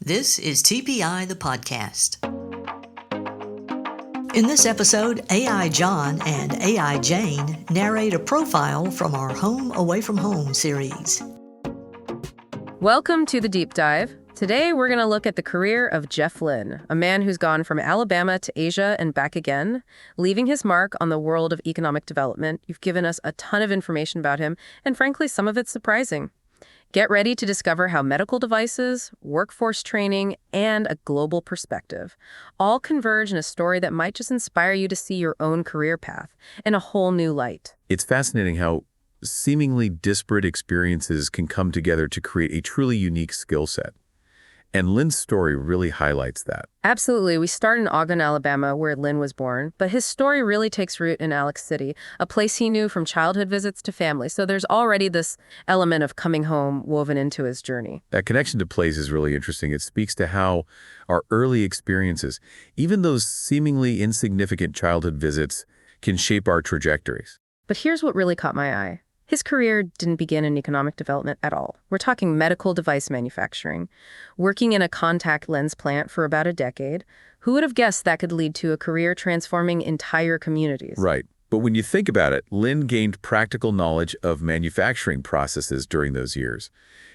This is TPI the podcast. In this episode, AI John and AI Jane narrate a profile from our Home Away from Home series. Welcome to the Deep Dive. Today we're going to look at the career of Jeff Lynn, a man who's gone from Alabama to Asia and back again, leaving his mark on the world of economic development. You've given us a ton of information about him, and frankly, some of it's surprising. Get ready to discover how medical devices, workforce training, and a global perspective all converge in a story that might just inspire you to see your own career path in a whole new light. It's fascinating how seemingly disparate experiences can come together to create a truly unique skill set. And Lynn's story really highlights that. Absolutely. We start in Ogden, Alabama, where Lynn was born, but his story really takes root in Alex City, a place he knew from childhood visits to family. So there's already this element of coming home woven into his journey. That connection to place is really interesting. It speaks to how our early experiences, even those seemingly insignificant childhood visits, can shape our trajectories. But here's what really caught my eye. His career didn't begin in economic development at all. We're talking medical device manufacturing. Working in a contact lens plant for about a decade, who would have guessed that could lead to a career transforming entire communities? Right. But when you think about it, Lynn gained practical knowledge of manufacturing processes during those years.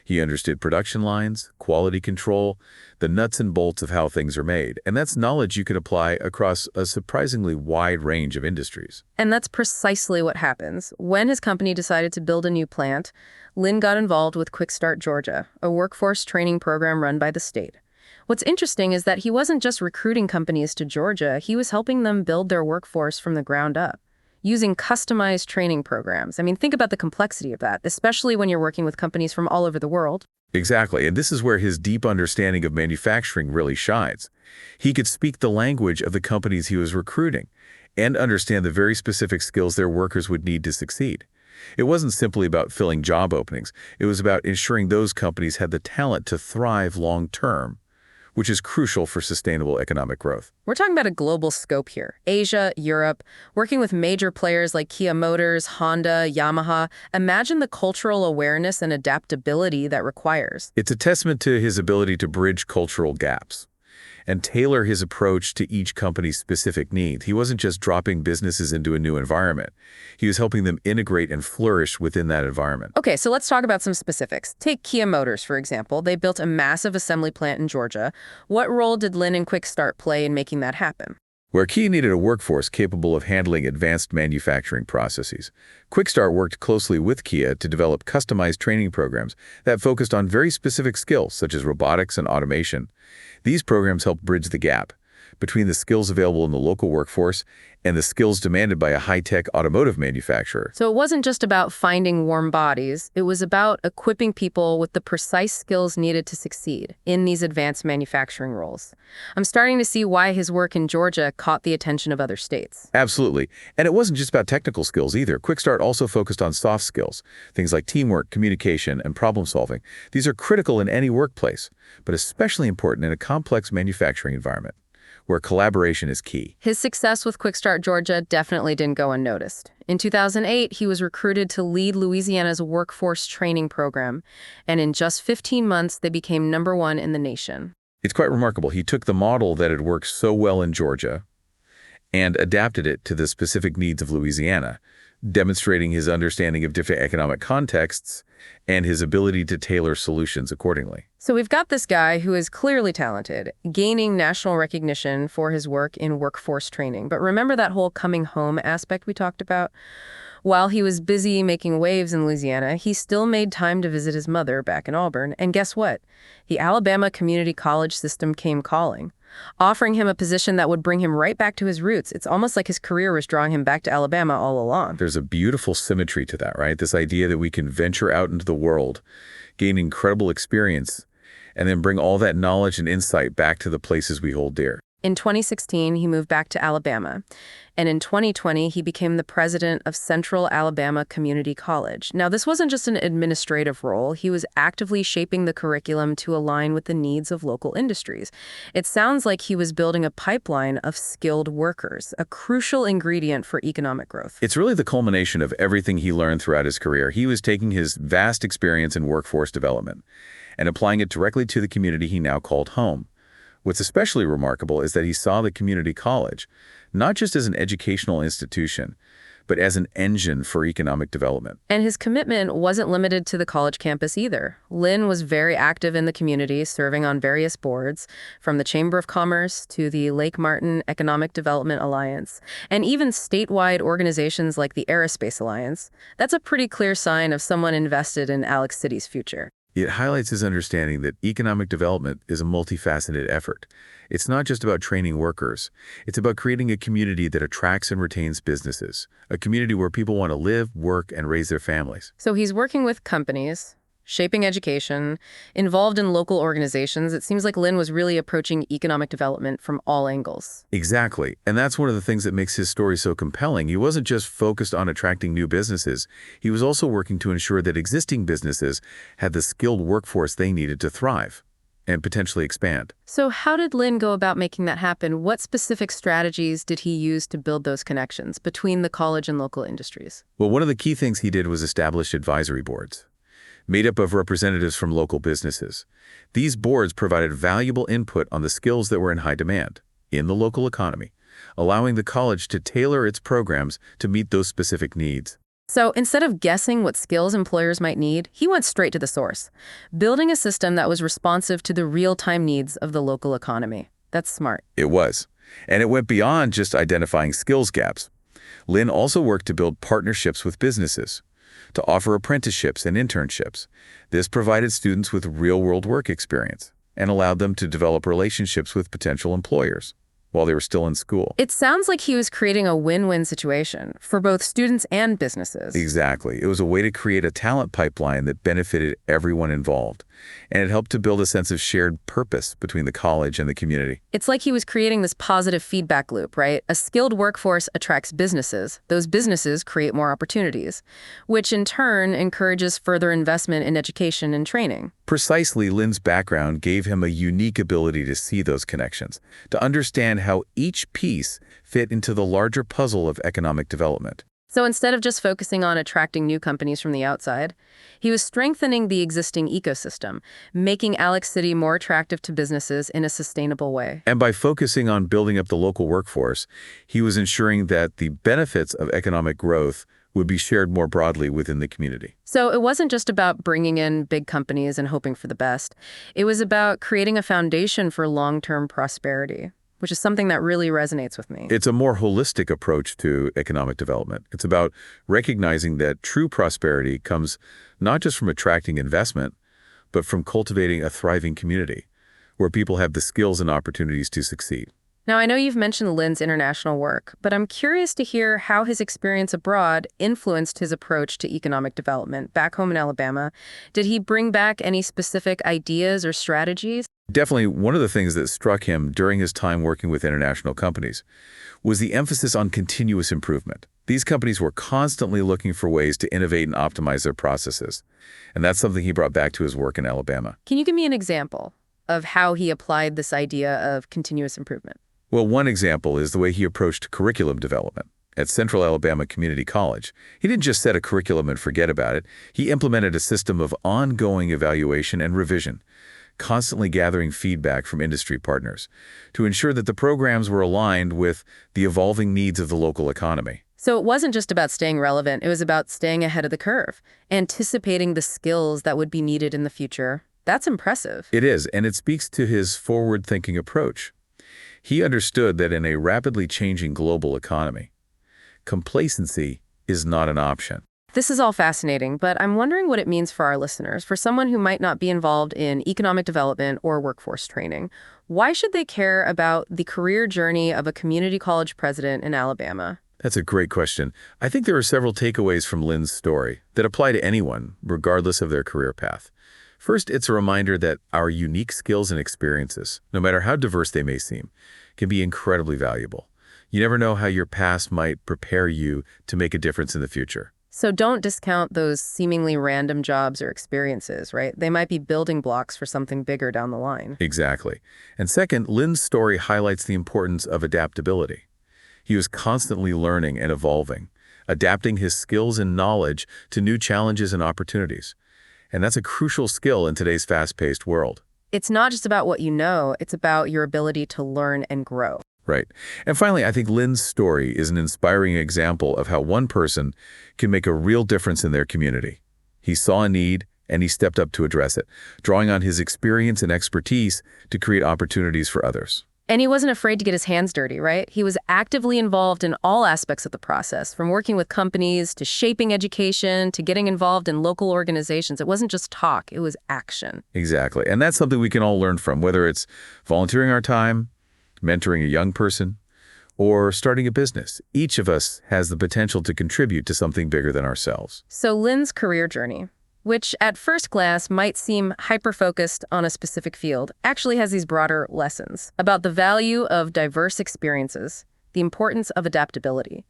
He understood production lines, quality control, the nuts and bolts of how things are made. And that's knowledge you can apply across a surprisingly wide range of industries. And that's precisely what happens. When his company decided to build a new plant, Lynn got involved with Quick Start Georgia, a workforce training program run by the state. What's interesting is that he wasn't just recruiting companies to Georgia, he was helping them build their workforce from the ground up, using customized training programs. I mean, think about the complexity of that, especially when you're working with companies from all over the world. Exactly, and this is where his deep understanding of manufacturing really shines. He could speak the language of the companies he was recruiting and understand the very specific skills their workers would need to succeed. It wasn't simply about filling job openings. It was about ensuring those companies had the talent to thrive long-term, which is crucial for sustainable economic growth. We're talking about a global scope here. Asia, Europe, working with major players like Kia Motors, Honda, Yamaha. Imagine the cultural awareness and adaptability that requires. It's a testament to his ability to bridge cultural gaps and tailor his approach to each company's specific needs. He wasn't just dropping businesses into a new environment. He was helping them integrate and flourish within that environment. Okay, so let's talk about some specifics. Take Kia Motors, for example. They built a massive assembly plant in Georgia. What role did Lynn and Quick Start play in making that happen? Where Kia needed a workforce capable of handling advanced manufacturing processes, Quick Start worked closely with Kia to develop customized training programs that focused on very specific skills, such as robotics and automation. These programs helped bridge the gap between the skills available in the local workforce and the skills demanded by a high-tech automotive manufacturer. So it wasn't just about finding warm bodies. It was about equipping people with the precise skills needed to succeed in these advanced manufacturing roles. I'm starting to see why his work in Georgia caught the attention of other states. Absolutely. And it wasn't just about technical skills either. Quick Start also focused on soft skills, things like teamwork, communication, and problem solving. These are critical in any workplace, but especially important in a complex manufacturing environment where collaboration is key. His success with Quick Start Georgia definitely didn't go unnoticed. In 2008, he was recruited to lead Louisiana's workforce training program, and in just 15 months, they became #1 in the nation. It's quite remarkable. He took the model that had worked so well in Georgia and adapted it to the specific needs of Louisiana, demonstrating his understanding of different economic contexts and his ability to tailor solutions accordingly. So we've got this guy who is clearly talented, gaining national recognition for his work in workforce training. But remember that whole coming home aspect we talked about? While he was busy making waves in Louisiana, he still made time to visit his mother back in Auburn. And guess what? The Alabama community college system came calling, offering him a position that would bring him right back to his roots. It's almost like his career was drawing him back to Alabama all along. There's a beautiful symmetry to that, right? This idea that we can venture out into the world, gain incredible experience, and then bring all that knowledge and insight back to the places we hold dear. In 2016, he moved back to Alabama, and in 2020, he became the president of Central Alabama Community College. Now, this wasn't just an administrative role. He was actively shaping the curriculum to align with the needs of local industries. It sounds like he was building a pipeline of skilled workers, a crucial ingredient for economic growth. It's really the culmination of everything he learned throughout his career. He was taking his vast experience in workforce development and applying it directly to the community he now called home. What's especially remarkable is that he saw the community college not just as an educational institution, but as an engine for economic development. And his commitment wasn't limited to the college campus either. Lynn was very active in the community, serving on various boards, from the Chamber of Commerce to the Lake Martin Economic Development Alliance, and even statewide organizations like the Aerospace Alliance. That's a pretty clear sign of someone invested in Alex City's future. It highlights his understanding that economic development is a multifaceted effort. It's not just about training workers. It's about creating a community that attracts and retains businesses, a community where people want to live, work, and raise their families. So he's working with companies, shaping education, involved in local organizations. It seems like Lynn was really approaching economic development from all angles. Exactly. And that's one of the things that makes his story so compelling. He wasn't just focused on attracting new businesses. He was also working to ensure that existing businesses had the skilled workforce they needed to thrive and potentially expand. So how did Lynn go about making that happen? What specific strategies did he use to build those connections between the college and local industries? Well, one of the key things he did was establish advisory boards, made up of representatives from local businesses. These boards provided valuable input on the skills that were in high demand in the local economy, allowing the college to tailor its programs to meet those specific needs. So instead of guessing what skills employers might need, he went straight to the source, building a system that was responsive to the real-time needs of the local economy. That's smart. It was. And it went beyond just identifying skills gaps. Lynn also worked to build partnerships with businesses, to offer apprenticeships and internships. This provided students with real-world work experience and allowed them to develop relationships with potential employers while they were still in school. It sounds like he was creating a win-win situation for both students and businesses. Exactly. It was a way to create a talent pipeline that benefited everyone involved, and it helped to build a sense of shared purpose between the college and the community. It's like he was creating this positive feedback loop, right? A skilled workforce attracts businesses. Those businesses create more opportunities, which in turn encourages further investment in education and training. Precisely, Lynn's background gave him a unique ability to see those connections, to understand how each piece fit into the larger puzzle of economic development. So instead of just focusing on attracting new companies from the outside, he was strengthening the existing ecosystem, making Alex City more attractive to businesses in a sustainable way. And by focusing on building up the local workforce, he was ensuring that the benefits of economic growth would be shared more broadly within the community. So it wasn't just about bringing in big companies and hoping for the best. It was about creating a foundation for long-term prosperity, which is something that really resonates with me. It's a more holistic approach to economic development. It's about recognizing that true prosperity comes not just from attracting investment, but from cultivating a thriving community where people have the skills and opportunities to succeed. Now, I know you've mentioned Lynn's international work, but I'm curious to hear how his experience abroad influenced his approach to economic development back home in Alabama. Did he bring back any specific ideas or strategies? Definitely, one of the things that struck him during his time working with international companies was the emphasis on continuous improvement. These companies were constantly looking for ways to innovate and optimize their processes, and that's something he brought back to his work in Alabama. Can you give me an example of how he applied this idea of continuous improvement? Well, one example is the way he approached curriculum development. At Central Alabama Community College, he didn't just set a curriculum and forget about it. He implemented a system of ongoing evaluation and revision, constantly gathering feedback from industry partners to ensure that the programs were aligned with the evolving needs of the local economy. So it wasn't just about staying relevant. It was about staying ahead of the curve, anticipating the skills that would be needed in the future. That's impressive. It is, and it speaks to his forward-thinking approach. He understood that in a rapidly changing global economy, complacency is not an option. This is all fascinating, but I'm wondering what it means for our listeners, for someone who might not be involved in economic development or workforce training. Why should they care about the career journey of a community college president in Alabama? That's a great question. I think there are several takeaways from Lynn's story that apply to anyone, regardless of their career path. First, it's a reminder that our unique skills and experiences, no matter how diverse they may seem, can be incredibly valuable. You never know how your past might prepare you to make a difference in the future. So don't discount those seemingly random jobs or experiences, right? They might be building blocks for something bigger down the line. Exactly. And second, Lynn's story highlights the importance of adaptability. He was constantly learning and evolving, adapting his skills and knowledge to new challenges and opportunities. And that's a crucial skill in today's fast-paced world. It's not just about what you know, it's about your ability to learn and grow. Right. And finally, I think Lynn's story is an inspiring example of how one person can make a real difference in their community. He saw a need, and he stepped up to address it, drawing on his experience and expertise to create opportunities for others. And he wasn't afraid to get his hands dirty, right? He was actively involved in all aspects of the process, from working with companies to shaping education to getting involved in local organizations. It wasn't just talk, it was action. Exactly. And that's something we can all learn from, whether it's volunteering our time, mentoring a young person, or starting a business. Each of us has the potential to contribute to something bigger than ourselves. So Lynn's career journey, which at first glance might seem hyper-focused on a specific field, actually has these broader lessons about the value of diverse experiences, the importance of adaptability,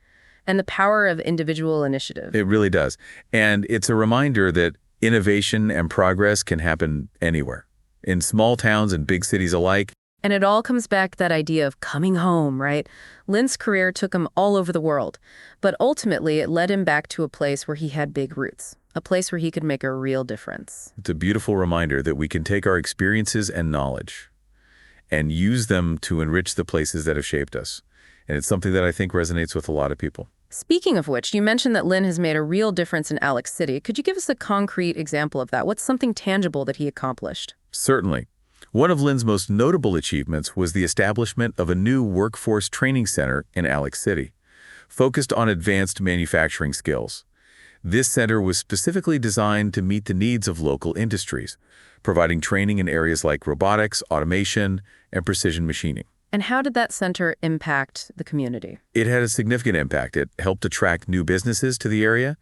and the power of individual initiative. It really does. And it's a reminder that innovation and progress can happen anywhere, in small towns and big cities alike. And it all comes back to that idea of coming home, right? Lynn's career took him all over the world, but ultimately it led him back to a place where he had big roots, a place where he could make a real difference. It's a beautiful reminder that we can take our experiences and knowledge and use them to enrich the places that have shaped us. And it's something that I think resonates with a lot of people. Speaking of which, you mentioned that Lynn has made a real difference in Alex City. Could you give us a concrete example of that? What's something tangible that he accomplished? Certainly. One of Lynn's most notable achievements was the establishment of a new workforce training center in Alex City, focused on advanced manufacturing skills. This center was specifically designed to meet the needs of local industries, providing training in areas like robotics, automation, and precision machining. And how did that center impact the community? It had a significant impact. It helped attract new businesses to the area,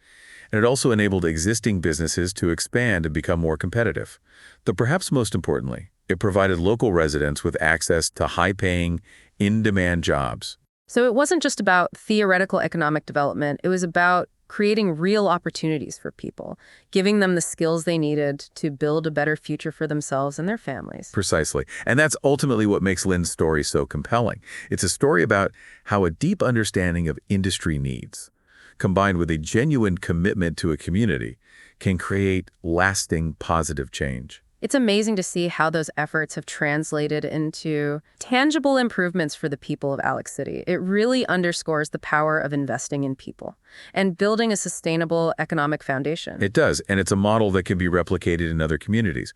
and it also enabled existing businesses to expand and become more competitive. But perhaps most importantly, it provided local residents with access to high-paying, in-demand jobs. So it wasn't just about theoretical economic development. It was about creating real opportunities for people, giving them the skills they needed to build a better future for themselves and their families. Precisely. And that's ultimately what makes Lynn's story so compelling. It's a story about how a deep understanding of industry needs, combined with a genuine commitment to a community, can create lasting positive change. It's amazing to see how those efforts have translated into tangible improvements for the people of Alex City. It really underscores the power of investing in people and building a sustainable economic foundation. It does, and it's a model that can be replicated in other communities.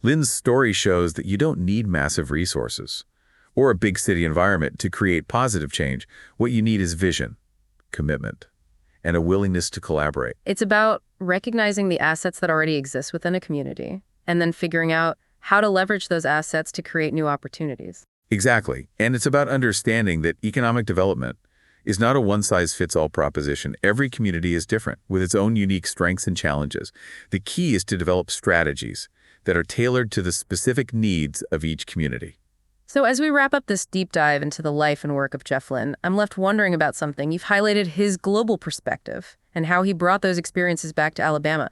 Lynn's story shows that you don't need massive resources or a big city environment to create positive change. What you need is vision, commitment, and a willingness to collaborate. It's about recognizing the assets that already exist within a community and then figuring out how to leverage those assets to create new opportunities. Exactly. And it's about understanding that economic development is not a one-size-fits-all proposition. Every community is different, with its own unique strengths and challenges. The key is to develop strategies that are tailored to the specific needs of each community. So as we wrap up this deep dive into the life and work of Jeff Lynn, I'm left wondering about something. You've highlighted his global perspective and how he brought those experiences back to Alabama.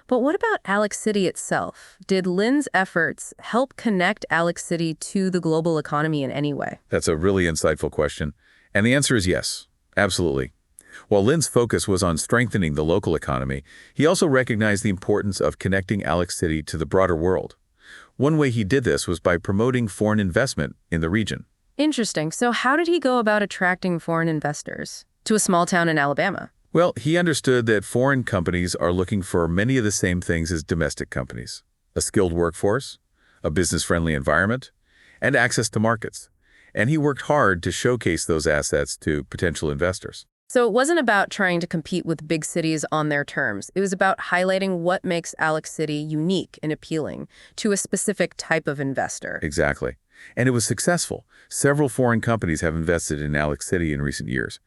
But what about Alex City itself? Did Lynn's efforts help connect Alex City to the global economy in any way? That's a really insightful question. And the answer is yes, absolutely. While Lynn's focus was on strengthening the local economy, he also recognized the importance of connecting Alex City to the broader world. One way he did this was by promoting foreign investment in the region. Interesting. So how did he go about attracting foreign investors to a small town in Alabama? Well, he understood that foreign companies are looking for many of the same things as domestic companies: a skilled workforce, a business-friendly environment, and access to markets. And he worked hard to showcase those assets to potential investors. So it wasn't about trying to compete with big cities on their terms. It was about highlighting what makes Alex City unique and appealing to a specific type of investor. Exactly. And it was successful. Several foreign companies have invested in Alex City in recent years,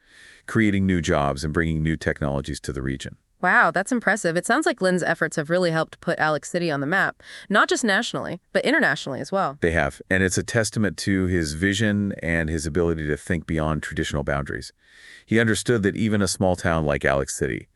creating new jobs and bringing new technologies to the region. Wow, that's impressive. It sounds like Lynn's efforts have really helped put Alex City on the map, not just nationally, but internationally as well. They have, and it's a testament to his vision and his ability to think beyond traditional boundaries. He understood that even a small town like Alex City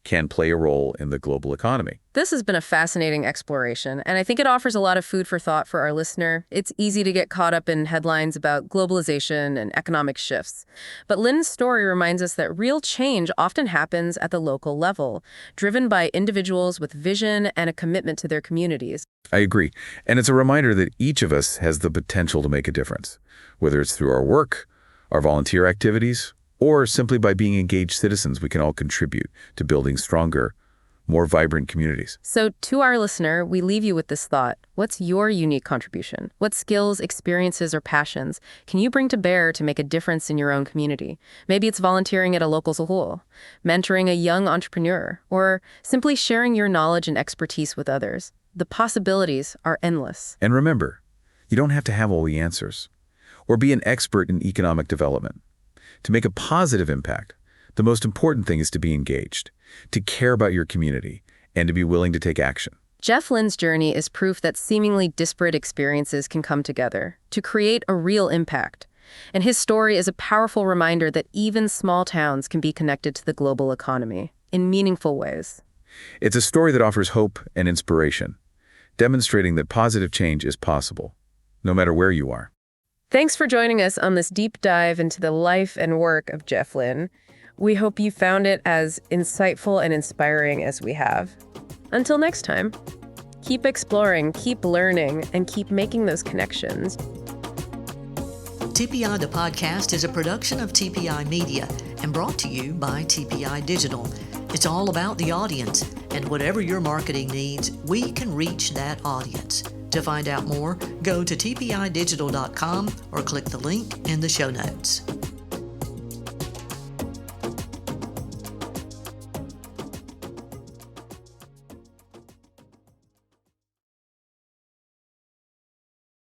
can play a role in the global economy. This has been a fascinating exploration, and I think it offers a lot of food for thought for our listener. It's easy to get caught up in headlines about globalization and economic shifts. But Lynn's story reminds us that real change often happens at the local level, driven by individuals with vision and a commitment to their communities. I agree. And it's a reminder that each of us has the potential to make a difference, whether it's through our work, our volunteer activities, or simply by being engaged citizens. We can all contribute to building stronger, more vibrant communities. So to our listener, we leave you with this thought. What's your unique contribution? What skills, experiences, or passions can you bring to bear to make a difference in your own community? Maybe it's volunteering at a local school, mentoring a young entrepreneur, or simply sharing your knowledge and expertise with others. The possibilities are endless. And remember, you don't have to have all the answers or be an expert in economic development. To make a positive impact, the most important thing is to be engaged, to care about your community, and to be willing to take action. Jeff Lynn's journey is proof that seemingly disparate experiences can come together to create a real impact. And his story is a powerful reminder that even small towns can be connected to the global economy in meaningful ways. It's a story that offers hope and inspiration, demonstrating that positive change is possible, no matter where you are. Thanks for joining us on this deep dive into the life and work of Jeff Lynn. We hope you found it as insightful and inspiring as we have. Until next time, keep exploring, keep learning, and keep making those connections. TPI the Podcast is a production of TPI Media and brought to you by TPI Digital. It's all about the audience, and whatever your marketing needs, we can reach that audience. To find out more, go to tpidigital.com or click the link in the show notes.